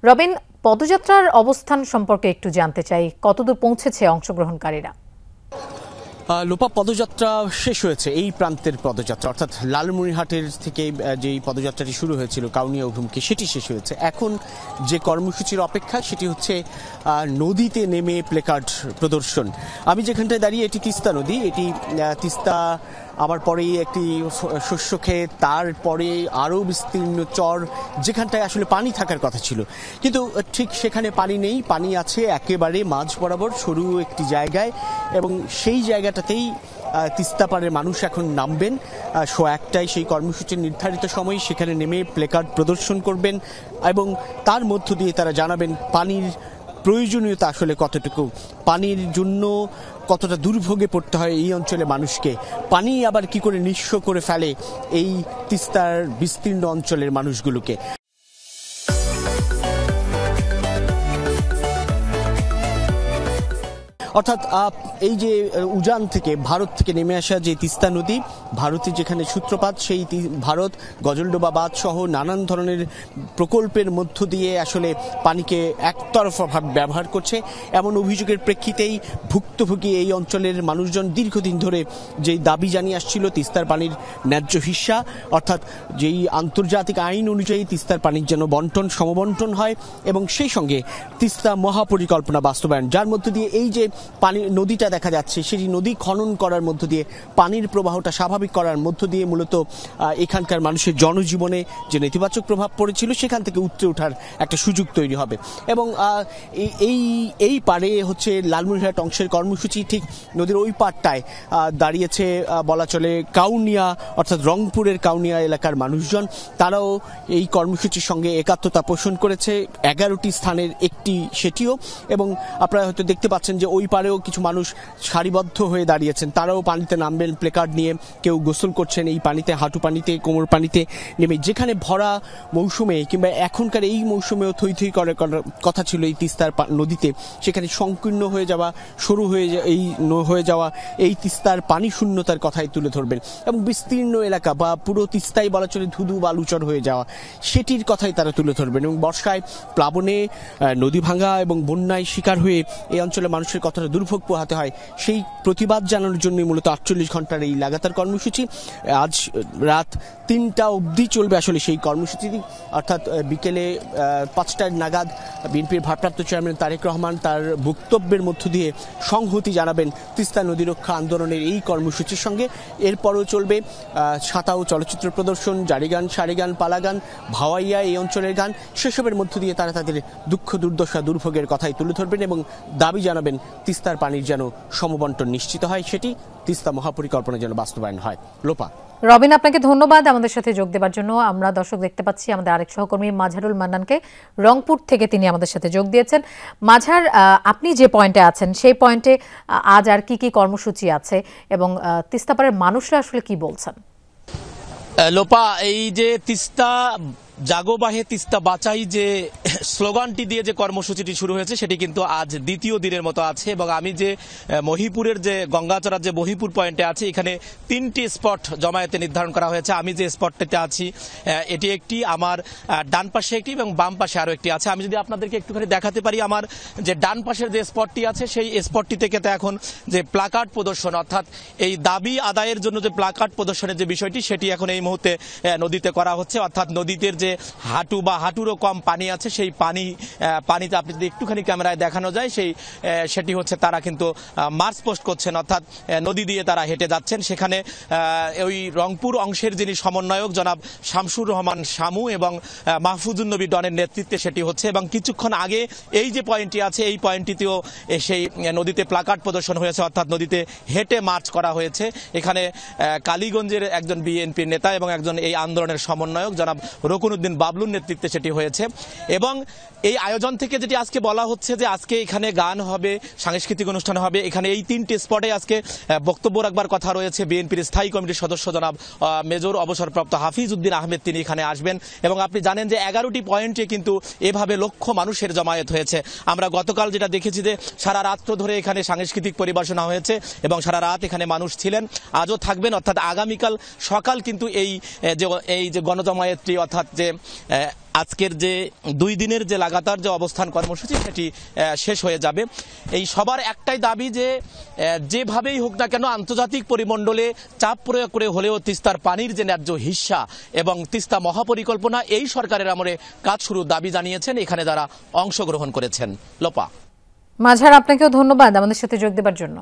রবিন, পদযাত্রার অবস্থান সম্পর্কে একটু জানতে চাই, কতদূর পৌঁছেছে অংশগ্রহণকারীরা? লোপা, পদযাত্রা শেষ হয়েছে। এই প্রান্তের পদযাত্রা অর্থাৎ লালমনিরহাটের থেকে যেই পদযাত্রাটি শুরু হয়েছিল কাউনিয়া অভিমুখে, সেটি শেষ হয়েছে। এখন যে কর্মসূচির অপেক্ষা সেটি হচ্ছে নদীতে নেমে প্লেকার্ড প্রদর্শন। আমি যেখানটায় দাঁড়িয়ে, এটি তিস্তা নদী। এটি তিস্তা আবার পরেই একটি শস্য ক্ষেত, তারপরে আরও বিস্তীর্ণ চর, যেখানটায় আসলে পানি থাকার কথা ছিল, কিন্তু ঠিক সেখানে পানি নেই। পানি আছে একেবারে মাঝ বরাবর সরু একটি জায়গায়, এবং সেই জায়গাটাতেই তিস্তা পাড়ের মানুষ এখন নামবেন। 1:00টায় সেই কর্মসূচির নির্ধারিত সময় সেখানে নেমে প্লেকার্ড প্রদর্শন করবেন, এবং তার মধ্য দিয়ে তারা জানাবেন পানির প্রয়োজনীয়তা আসলে কতটুকু, পানির জন্য কতটা দুর্ভোগে পড়তে হয় এই অঞ্চলে মানুষকে, পানি আবার কি করে নিঃস্ব করে ফেলে এই তিস্তার বিস্তীর্ণ অঞ্চলের মানুষগুলোকে। অর্থাৎ এই যে উজান থেকে, ভারত থেকে নেমে আসা যে তিস্তা নদী, ভারতের যেখানে সূত্রপাত, সেই ভারত গজলডোবা বাঁধ সহ নানান ধরনের প্রকল্পের মধ্য দিয়ে আসলে পানিকে একতরফাভাবে ব্যবহার করছে। এমন অভিযোগের প্রেক্ষিতেই ভুক্তভোগী এই অঞ্চলের মানুষজন দীর্ঘদিন ধরে যেই দাবি জানিয়ে আসছিল তিস্তার পানির ন্যায্য হিস্যা, অর্থাৎ যেই আন্তর্জাতিক আইন অনুযায়ী তিস্তার পানির যেন বন্টন সমবন্টন হয়, এবং সেই সঙ্গে তিস্তা মহাপরিকল্পনা বাস্তবায়ন, যার মধ্য দিয়ে এই যে পানি নদীটা দেখা যাচ্ছে, সেটি নদী খনন করার মধ্য দিয়ে পানির প্রবাহটা স্বাভাবিক করার মধ্য দিয়ে মূলত এখানকার মানুষের জনজীবনে যে নেতিবাচক প্রভাব পড়েছিল সেখান থেকে উতরে ওঠার একটা সুযোগ তৈরি হবে। এবং এই পারে হচ্ছে লালমনিরহাট অংশের কর্মসূচি। ঠিক নদীর ওই পাড়টায় দাঁড়িয়েছে বলা চলে কাউনিয়া, অর্থাৎ রংপুরের কাউনিয়া এলাকার মানুষজন। তারাও এই কর্মসূচির সঙ্গে একাত্মতা পোষণ করেছে। 11টি স্থানের একটি সেটিও, এবং আপনারা হয়তো দেখতে পাচ্ছেন যে ওই পারেও কিছু মানুষ সারিবদ্ধ হয়ে দাঁড়িয়েছেন, তারাও পানিতে নামবেন প্লেকার্ড নিয়ে। কেউ গোসল করছেন এই পানিতে, হাঁটু পানিতে, কোমর পানিতে নেমে। যেখানে ভরা মৌসুমে কিংবা এখনকার এই মৌসুমেও থই থই করার কথা ছিল এই তিস্তার নদীতে, সেখানে সংকীর্ণ হয়ে যাওয়া, সরু হয়ে যাওয়া এই তিস্তার পানি শূন্যতার কথাই তুলে ধরবেন, এবং বিস্তীর্ণ এলাকা বা পুরো তিস্তাই বলা চলে ধুধু বালুচর হয়ে যাওয়া, সেটির কথাই তারা তুলে ধরবেন। এবং বর্ষায় প্লাবনে, নদী ভাঙা এবং বন্যায় শিকার হয়ে এই অঞ্চলের মানুষের কতটা দুর্ভোগ পোহাতে হয় সেই প্রতিবাদ জানানোর জন্যই মূলত 48 ঘন্টার এই লাগাতার কর্মসূচি। আজ রাত 3টা অবধি চলবে আসলে সেই কর্মসূচি, অর্থাৎ বিকেলে 5টা নাগাদ বিএনপির ভারপ্রাপ্ত চেয়ারম্যান তারেক রহমান তার বক্তব্যের মধ্য দিয়ে সংহতি জানাবেন তিস্তা নদী রক্ষা আন্দোলনের এই কর্মসূচির সঙ্গে। এরপরও চলবে সাঁতাও চলচ্চিত্র প্রদর্শন, জারি গান, সারি গান, পালা গান, ভাওয়াইয়া এই অঞ্চলের গান, সেসবের মধ্য দিয়ে তারা তাদের দুঃখ দুর্দশা দুর্ভোগের কথাই তুলে ধরবেন এবং দাবি জানাবেন তিস্তার পানির যেন সমবন্টন নিশ্চিত হয়, সেটি তিস্তা মহাপরিকল্পনা যেন বাস্তবায়ন হয়। লোপা। রবিন, আপনাকে ধন্যবাদ আমাদের সাথে যোগ দেওয়ার জন্য। আমরা দর্শক দেখতে পাচ্ছি আমাদের আরেক সহকর্মী মাঝারুল মান্নানকে, রংপুর থেকে তিনি আমাদের সাথে যোগ দিয়েছেন। মাঝার, আপনি যে পয়েন্টে আছেন সেই পয়েন্টে আজ আর কি কি কর্মসূচি আছে এবং তিস্তাপাড়ের মানুষরা আসলে কি বলছেন? লোপা, এই যে তিস্তা জাগো বাহে তিস্তা বাঁচাই যে স্লোগানটি দিয়ে যে কর্মসূচিটি শুরু হয়েছে সেটি কিন্তু আজ দ্বিতীয় দিনের মতো আছে, এবং আমি যে মহিপুরের যে গঙ্গাচড়ার যে মহিপুর পয়েন্টে আছি, এখানে 3টি স্পট জমায়েতে নির্ধারণ করা হয়েছে। আমি যে স্পটটিতে আছি এটি একটি, আমার ডান পাশে একটি এবং বাম পাশে আরও একটি আছে। আমি যদি আপনাদেরকে একটুখানি দেখাতে পারি, আমার যে ডান পাশের যে স্পটটি আছে সেই স্পটটি থেকে তো এখন যে প্লাকার্ড প্রদর্শন, অর্থাৎ এই দাবি আদায়ের জন্য যে প্লাকার্ড প্রদর্শনের যে বিষয়টি, সেটি এখন এই মুহূর্তে নদীতে করা হচ্ছে। অর্থাৎ নদীতে যে হাঁটু বা হাঁটুরও কম পানি আছে, সেই পানিতে আপনি যদি একটুখানি ক্যামেরায় দেখানো যায়, সেটি হচ্ছে তারা কিন্তু মার্চ পোস্ট করছেন, অর্থাৎ নদী দিয়ে তারা হেঁটে যাচ্ছেন। সেখানে ওই রংপুর অংশের যিনি সমন্বয়ক জনাব শামসুর রহমান শামু এবং মাহফুজুন নবী ডনের নেতৃত্বে সেটি হচ্ছে। এবং কিছুক্ষণ আগে এই যে পয়েন্টটি আছে, এই পয়েন্টটিতেও সেই নদীতে প্লাকার্ড প্রদর্শন হয়েছে, অর্থাৎ নদীতে হেঁটে মার্চ করা হয়েছে। এখানে কালীগঞ্জের একজন বিএনপির নেতা এবং একজন এই আন্দোলনের সমন্বয়ক জনাব রকুনুদ্দিন বাবলুর নেতৃত্বে সেটি হয়েছে। এবং এই আয়োজন থেকে যেটি আজকে বলা হচ্ছে যে আজকে এখানে গান হবে, সাংস্কৃতিক অনুষ্ঠান হবে। এখানে এই 3টি স্পটে আজকে বক্তব্য রাখবার কথা রয়েছে বিএনপির স্থায়ী কমিটির সদস্য জনাব মেজর অবসরপ্রাপ্ত হাফিজ উদ্দিন আহমেদ, তিনি এখানে আসবেন। এবং আপনি জানেন যে 11টি পয়েন্টে কিন্তু এভাবে লক্ষ মানুষের জমায়েত হয়েছে। আমরা গতকাল যেটা দেখেছি যে সারা রাত্র ধরে এখানে সাংস্কৃতিক পরিবেশনা হয়েছে এবং সারা রাত এখানে মানুষ ছিলেন, আজও থাকবেন। অর্থাৎ আগামীকাল সকাল কিন্তু এই যে গণজমায়েতটি, অর্থাৎ যে আজকের যে 2 দিনের যে লাগাতার যে অবস্থান কর্মসূচি সেটি শেষ হয়ে যাবে। এই সবার একটাই দাবি যে যেভাবেই হোক না কেন আন্তর্জাতিক পরিমণ্ডলে চাপ প্রয়োগ করে হলেও তিস্তার পানির যে ন্যায্য হিস্সা এবং তিস্তা মহাপরিকল্পনা এই সরকারের আমলে কাজ শুরুর দাবি জানিয়েছেন এখানে যারা অংশগ্রহণ করেছেন। লোপা। মাঝার, আপনাকেও ধন্যবাদ আমাদের সাথে যোগ দেওয়ার জন্য।